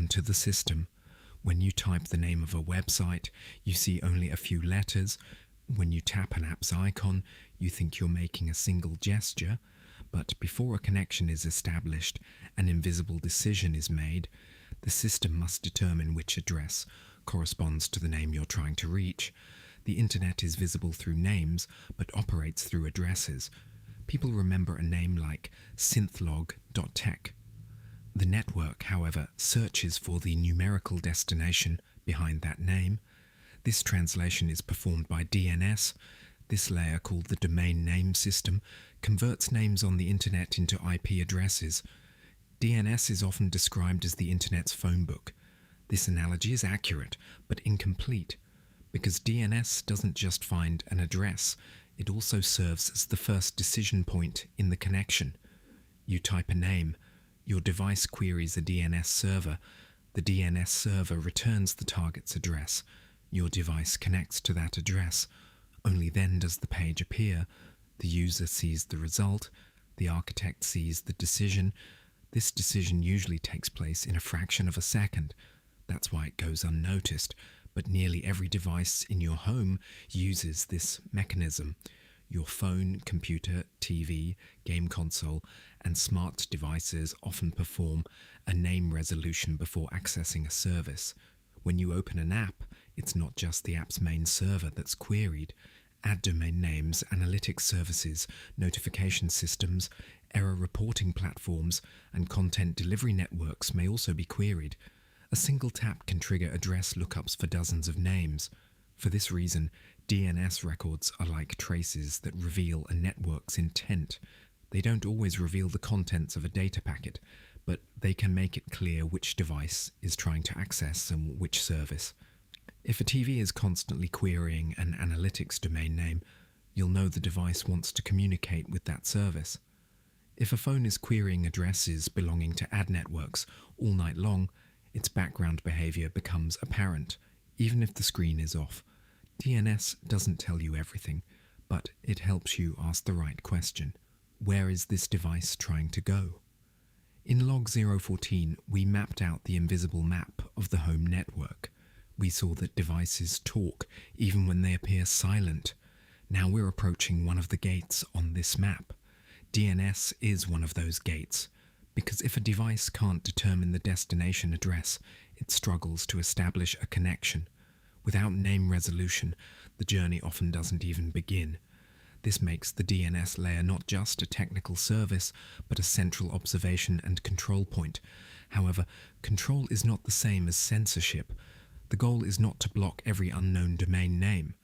Welcome to the system. When you type the name of a website, you see only a few letters. When you tap an app's icon, you think you're making a single gesture. But before a connection is established, an invisible decision is made. The system must determine which address corresponds to the name you're trying to reach. The internet is visible through names, but operates through addresses. People remember a name like SHORT.LOG. The network, however, searches for the numerical destination behind that name. This translation is performed by DNS. This layer, called the domain name system, converts names on the internet into IP addresses. DNS is often described as the internet's phone book. This analogy is accurate, but incomplete, because DNS doesn't just find an address, it also serves as the first decision point in the connection. You type a name, your device queries a DNS server, the DNS server returns the target's address, your device connects to that address. Only then does the page appear. The user sees the result, the architect sees the decision. This decision usually takes place in a fraction of a second. That's why it goes unnoticed, but nearly every device in your home uses this mechanism. Your phone, computer, TV, game console, and smart devices often perform a name resolution before accessing a service. When you open an app, it's not just the app's main server that's queried. Ad domain names, analytics services, notification systems, error reporting platforms, and content delivery networks may also be queried. A single tap can trigger address lookups for dozens of names. For this reason, DNS records are like traces that reveal a network's intent. They don't always reveal the contents of a data packet, but they can make it clear which device is trying to access and which service. If a TV is constantly querying an analytics domain name, you'll know the device wants to communicate with that service. If a phone is querying addresses belonging to ad networks all night long, its background behavior becomes apparent, even if the screen is off. DNS doesn't tell you everything, but it helps you ask the right question. Where is this device trying to go? In log 014, we mapped out the invisible map of the home network. We saw that devices talk even when they appear silent. Now we're approaching one of the gates on this map. DNS is one of those gates, because if a device can't determine the destination address, it struggles to establish a connection. Without name resolution, the journey often doesn't even begin. This makes the DNS layer not just a technical service, but a central observation and control point. However, control is not the same as censorship. The goal is not to block every unknown domain name.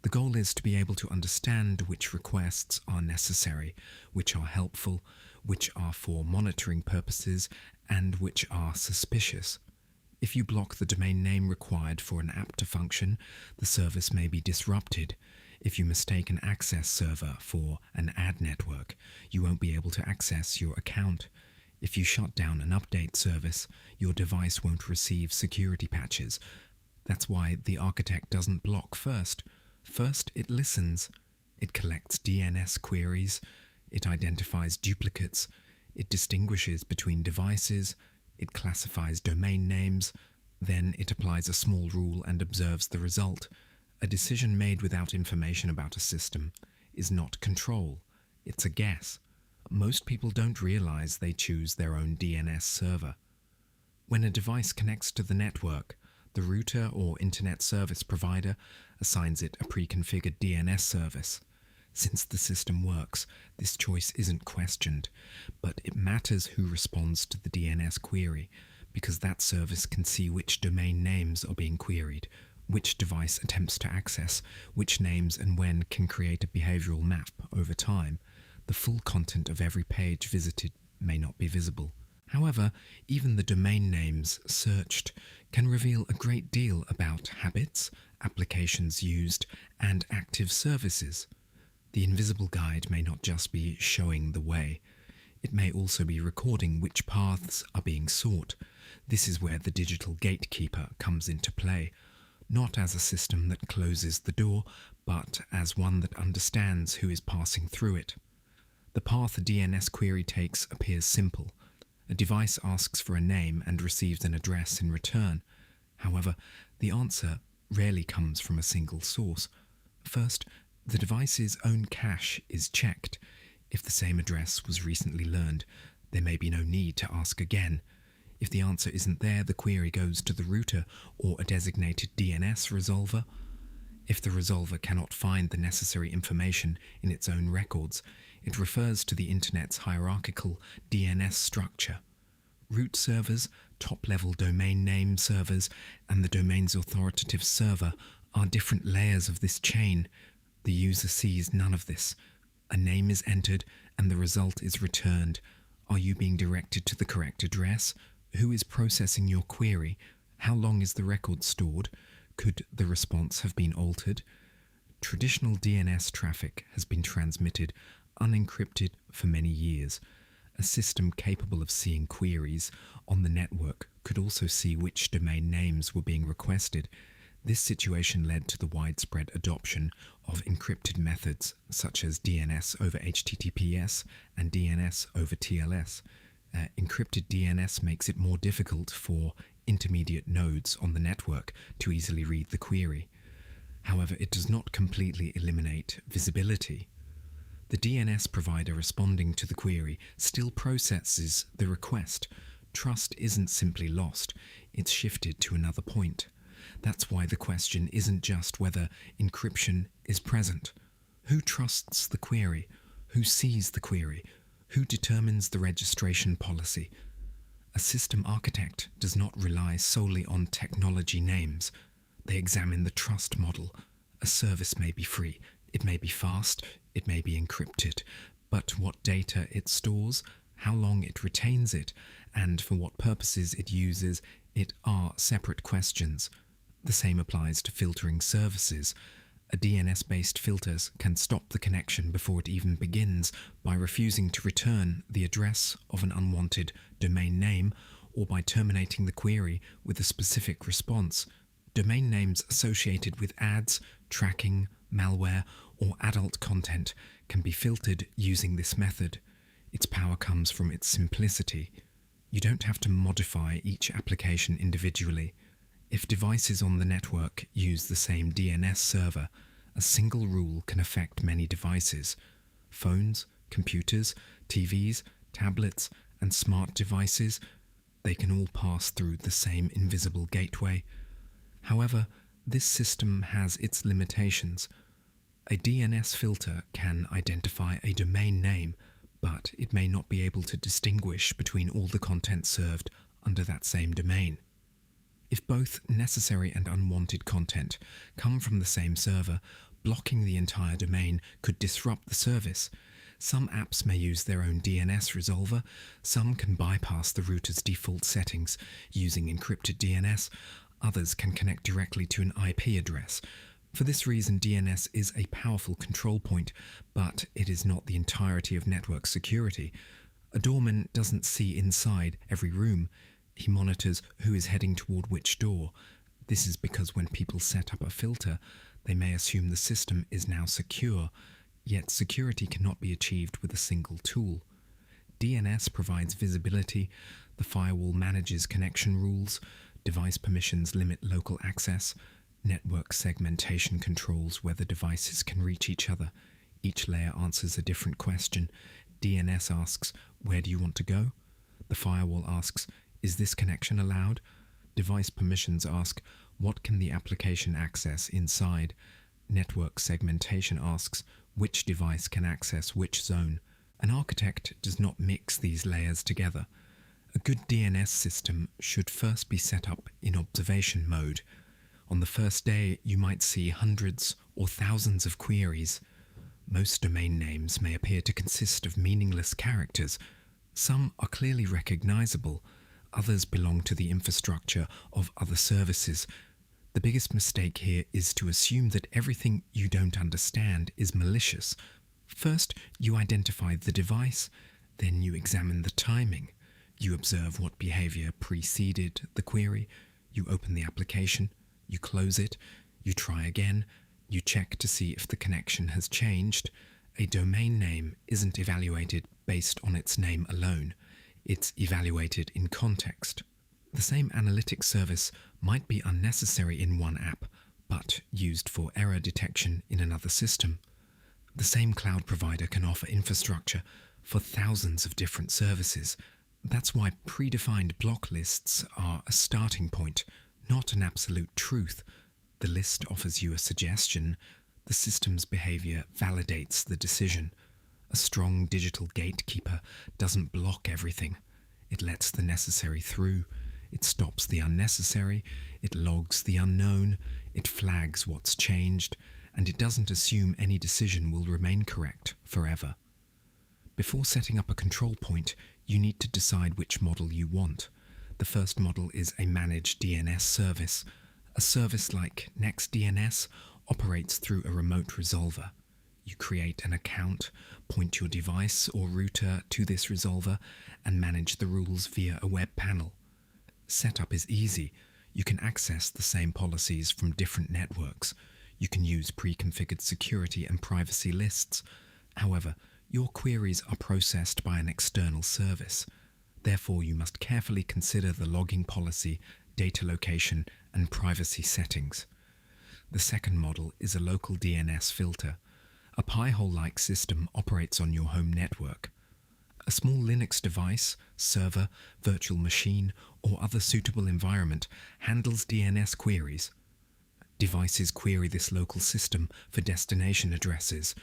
The goal is to be able to understand which requests are necessary, which are helpful, which are for monitoring purposes, and which are suspicious. If you block the domain name required for an app to function, the service may be disrupted. If you mistake an access server for an ad network, you won't be able to access your account. If you shut down an update service, your device won't receive security patches. That's why the architect doesn't block first. First, it listens. It collects DNS queries. It identifies duplicates. It distinguishes between devices. It classifies domain names. Then it applies a small rule and observes the result. A decision made without information about a system is not control. It's a guess. Most people don't realize they choose their own DNS server. When a device connects to the network, the router or internet service provider assigns it a pre-configured DNS service. Since the system works, this choice isn't questioned, but it matters who responds to the DNS query, because that service can see which domain names are being queried, which device attempts to access, which names and when can create a behavioral map over time. The full content of every page visited may not be visible. However, even the domain names searched can reveal a great deal about habits, applications used, and active services. The invisible guide may not just be showing the way. It may also be recording which paths are being sought. This is where the digital gatekeeper comes into play, not as a system that closes the door, but as one that understands who is passing through it. The path a DNS query takes appears simple. A device asks for a name and receives an address in return. However, the answer rarely comes from a single source. First, the device's own cache is checked. If the same address was recently learned, there may be no need to ask again. If the answer isn't there, the query goes to the router or a designated DNS resolver. If the resolver cannot find the necessary information in its own records, it refers to the Internet's hierarchical DNS structure. Root servers, top-level domain name servers, and the domain's authoritative server are different layers of this chain. The user sees none of this. A name is entered and the result is returned. Are you being directed to the correct address? Who is processing your query? How long is the record stored? Could the response have been altered? Traditional DNS traffic has been transmitted unencrypted for many years. A system capable of seeing queries on the network could also see which domain names were being requested. This situation led to the widespread adoption of encrypted methods such as DNS over HTTPS and DNS over TLS. Encrypted DNS makes it more difficult for intermediate nodes on the network to easily read the query. However, it does not completely eliminate visibility. The DNS provider responding to the query still processes the request. Trust isn't simply lost, it's shifted to another point. That's why the question isn't just whether encryption is present. Who trusts the query? Who sees the query? Who determines the registration policy? A system architect does not rely solely on technology names. They examine the trust model. A service may be free, it may be fast, it may be encrypted, but what data it stores, how long it retains it, and for what purposes it uses it are separate questions. The same applies to filtering services. A DNS-based filter can stop the connection before it even begins by refusing to return the address of an unwanted domain name or by terminating the query with a specific response. Domain names associated with ads, tracking, malware, or adult content can be filtered using this method. Its power comes from its simplicity. You don't have to modify each application individually. If devices on the network use the same DNS server, a single rule can affect many devices. Phones, computers, TVs, tablets, and smart devices, they can all pass through the same invisible gateway. However, this system has its limitations. A DNS filter can identify a domain name, but it may not be able to distinguish between all the content served under that same domain. If both necessary and unwanted content come from the same server, blocking the entire domain could disrupt the service. Some apps may use their own DNS resolver, some can bypass the router's default settings using encrypted DNS, others can connect directly to an IP address. For this reason, DNS is a powerful control point, but it is not the entirety of network security. A doorman doesn't see inside every room. He monitors who is heading toward which door. This is because when people set up a filter, they may assume the system is now secure, yet security cannot be achieved with a single tool. DNS provides visibility, the firewall manages connection rules, device permissions limit local access, network segmentation controls whether devices can reach each other. Each layer answers a different question. DNS asks, where do you want to go? The firewall asks, is this connection allowed? Device permissions ask, what can the application access inside? Network segmentation asks, which device can access which zone? An architect does not mix these layers together. A good DNS system should first be set up in observation mode. On the first day, you might see hundreds or thousands of queries. Most domain names may appear to consist of meaningless characters. Some are clearly recognizable. Others belong to the infrastructure of other services. The biggest mistake here is to assume that everything you don't understand is malicious. First, you identify the device, then you examine the timing. You observe what behavior preceded the query, you open the application, you close it, you try again, you check to see if the connection has changed. A domain name isn't evaluated based on its name alone. It's evaluated in context. The same analytics service might be unnecessary in one app, but used for error detection in another system. The same cloud provider can offer infrastructure for thousands of different services. That's why predefined block lists are a starting point, not an absolute truth. The list offers you a suggestion. The system's behavior validates the decision. A strong digital gatekeeper doesn't block everything. It lets the necessary through. It stops the unnecessary. It logs the unknown. It flags what's changed. And it doesn't assume any decision will remain correct forever. Before setting up a control point, you need to decide which model you want. The first model is a managed DNS service. A service like NextDNS operates through a remote resolver. You create an account, point your device or router to this resolver, and manage the rules via a web panel. Setup is easy. You can access the same policies from different networks. You can use pre-configured security and privacy lists. However, your queries are processed by an external service. Therefore, you must carefully consider the logging policy, data location, and privacy settings. The second model is a local DNS filter. A Pi-hole-like system operates on your home network. A small Linux device, server, virtual machine, or other suitable environment handles DNS queries. Devices query this local system for destination addresses.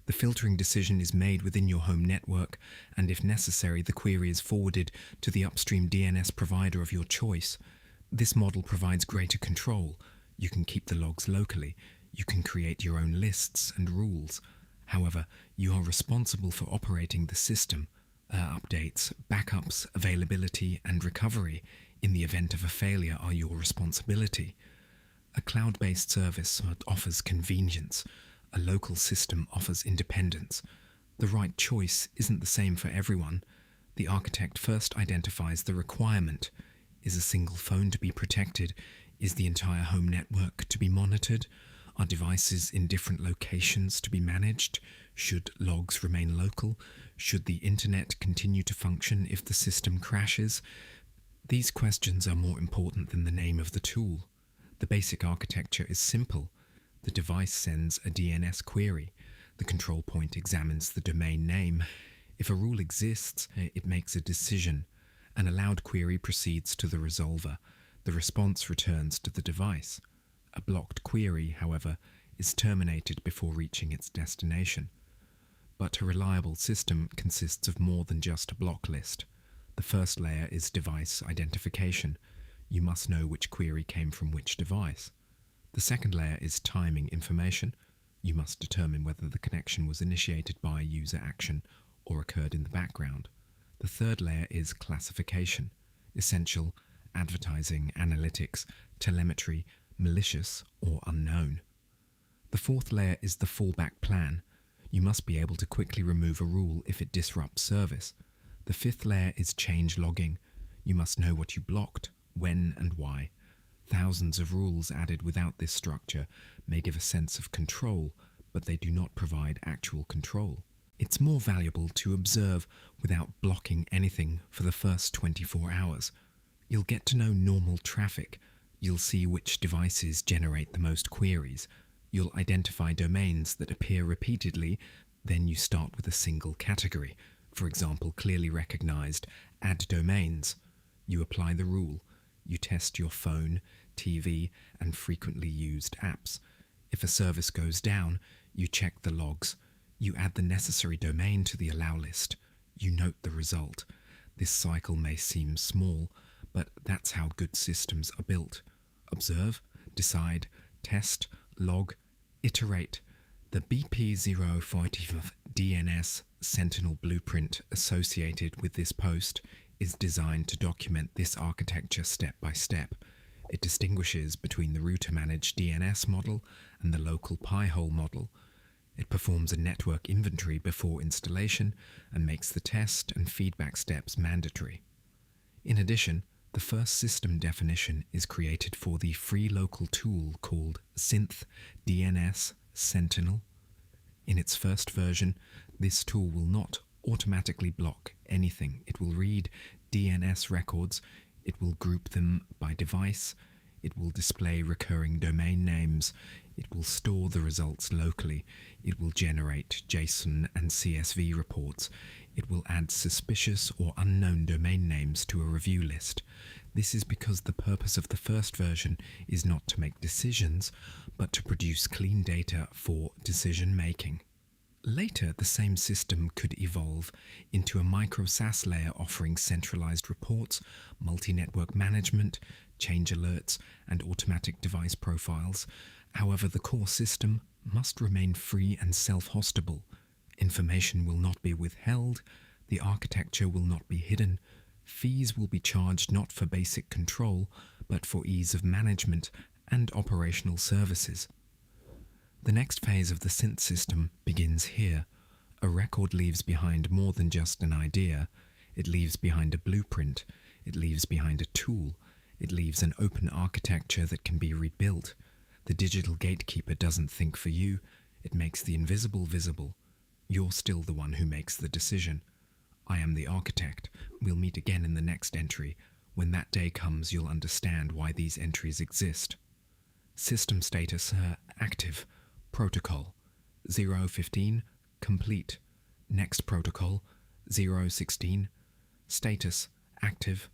The filtering decision is made within your home network, and if necessary, the query is forwarded to the upstream DNS provider of your choice. This model provides greater control. You can keep the logs locally. You can create your own lists and rules. However, you are responsible for operating the system. Updates, backups, availability, and recovery in the event of a failure are your responsibility. A cloud-based service offers convenience. A local system offers independence. The right choice isn't the same for everyone. The architect first identifies the requirement. Is a single phone to be protected? Is the entire home network to be monitored? Are devices in different locations to be managed? Should logs remain local? Should the internet continue to function if the system crashes? These questions are more important than the name of the tool. The basic architecture is simple. The device sends a DNS query. The control point examines the domain name. If a rule exists, it makes a decision. An allowed query proceeds to the resolver. The response returns to the device. A blocked query, however, is terminated before reaching its destination. But a reliable system consists of more than just a block list. The first layer is device identification. You must know which query came from which device. The second layer is timing information. You must determine whether the connection was initiated by a user action or occurred in the background. The third layer is classification, essential, advertising, analytics, telemetry, malicious, or unknown. The fourth layer is the fallback plan. You must be able to quickly remove a rule if it disrupts service. The fifth layer is change logging. You must know what you blocked, when and why. Thousands of rules added without this structure may give a sense of control, but they do not provide actual control. It's more valuable to observe without blocking anything for the first 24 hours. You'll get to know normal traffic. You'll see which devices generate the most queries. You'll identify domains that appear repeatedly. Then you start with a single category. For example, clearly recognized add domains. You apply the rule. You test your phone, TV, and frequently used apps. If a service goes down, you check the logs. You add the necessary domain to the allow list. You note the result. This cycle may seem small, but that's how good systems are built. Observe, decide, test, log, iterate. The BP045 DNS Sentinel blueprint associated with this post is designed to document this architecture step by step. It distinguishes between the router-managed DNS model and the local Pi-hole model. It performs a network inventory before installation and makes the test and feedback steps mandatory. In addition, the first system definition is created for the free local tool called Synth DNS Sentinel. In its first version, this tool will not automatically block anything. It will read DNS records, it will group them by device, it will display recurring domain names, it will store the results locally, it will generate JSON and CSV reports, it will add suspicious or unknown domain names to a review list. This is because the purpose of the first version is not to make decisions, but to produce clean data for decision making. Later, the same system could evolve into a micro SaaS layer offering centralized reports, multi-network management, change alerts, and automatic device profiles. However, the core system must remain free and self-hostable. Information will not be withheld, the architecture will not be hidden, fees will be charged not for basic control, but for ease of management and operational services. The next phase of the synth system begins here. A record leaves behind more than just an idea. It leaves behind a blueprint. It leaves behind a tool. It leaves an open architecture that can be rebuilt. The digital gatekeeper doesn't think for you. It makes the invisible visible. You're still the one who makes the decision. I am the architect. We'll meet again in the next entry. When that day comes, you'll understand why these entries exist. System status active. Protocol 015 complete. Next protocol 016 status active.